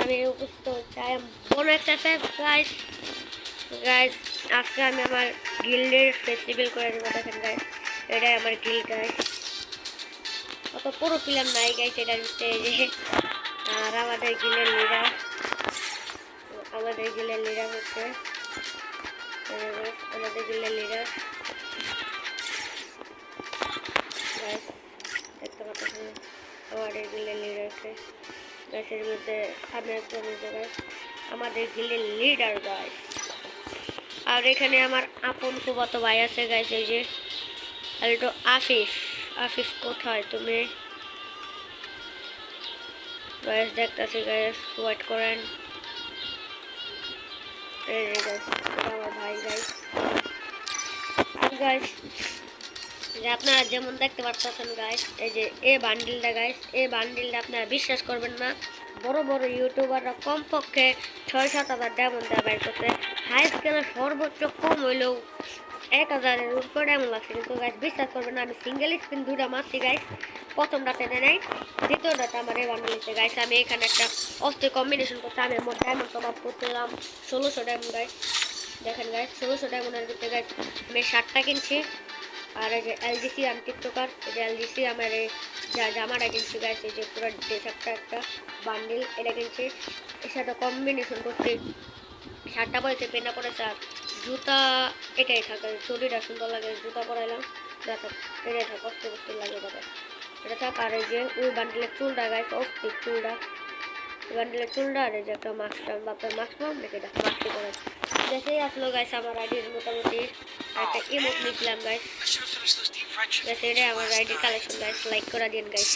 আমি উপস্থিত হচ্ছি বড় একটা গাইস। গাইস আজকে আমি আমার গিল্ডের ফেস্টিভ্যাল করে দেবো। দেখেন গাইস, এটাই আমার গিল্ড গাইস। অত পুরো প্লেয়ার নাই গাইস এটার ভিতরে যে। আর আমাদের গিল্ডের লিডার হচ্ছে আমাদের গিল্ডের লিডার গাইস। দেখতে পাচ্ছেন আমাদের গিল্ডের লিডারকে গাইসের মধ্যে আমি একজন গাইস, আমাদের গিল্ডের লিডার গাইস। আর এখানে আমার আপন ফুফাতো ভাই আছে গাইস, এই যে আলটো আফিফ। আফিফ কোথায় তুমি গাইস? দেখতেছি গাইস, ওয়েট করেন। এই যে গাইস, এটা আমার ভাই গাইস। গাইস যে আপনারা যেমন দেখতে পাচ্ছেন গাইস, এই যে বান্ডিলটা গাইস, এই বান্ডিলটা আপনারা বিশ্বাস করবেন না, বড় বড় ইউটিউবাররা কমপক্ষে 6-7 হাজার ডায়মন্ড দেওয়া বাইর করছে। হাই স্কেলে সর্বোচ্চ কম হইলেও 1,000-এর উপরে ডায়মন্ড লাগছে। কিন্তু গাইস বিশ্বাস করবেন না, আমি সিঙ্গেল স্পিন 2টা মারছি গাইস। প্রথম রাতে নেই, দ্বিতীয় রাতে আমার এই বান্ডিলছে গাইস। আমি এখানে একটা অস্থির কম্বিনেশন করছি। আমি মোট ডায়মন্ড টপ আপ করছিলাম 1600 ডায়মন্ড গাইস। দেখেন গাইস, 1600 ডায়মন্ডের ভিতরে গাইস আমি 7টা কিনছি। আর এই যে এলজিসি আমি টিকটকার, এই যে এলজিসি আমার এই জামাটা কিনছি গাইস, এই যে পুরো ড্রেসআপটা একটা বান্ডিল এটা কিনছি। এর সাথে কম্বিনেশন করছি 7টা পরেছে, পেনা পরেছে আর জুতা এটাই থাকে। চুরিটা সুন্দর লাগে, জুতা পরাইলাম, এটাই থাকে, কষ্ট কষ্ট লাগে দাদা এটা থাক। আর এই যে ওই বান্ডিলের চুলটা গাইস, অস্থির চুলটা, বান্ডিলের চুলটা। আর এই যে একটা মাস্কটা, বাপের মাস্ক নাম দেখে এটা মাস্কটি পরে দেখেই আসলো গাইস। আমার আইডির মোটামুটি একটা ইমোট নিয়েছিলাম গাইস। এটাই আমার আইডির কালেকশন গাইস, লাইক করে দিন গাইস।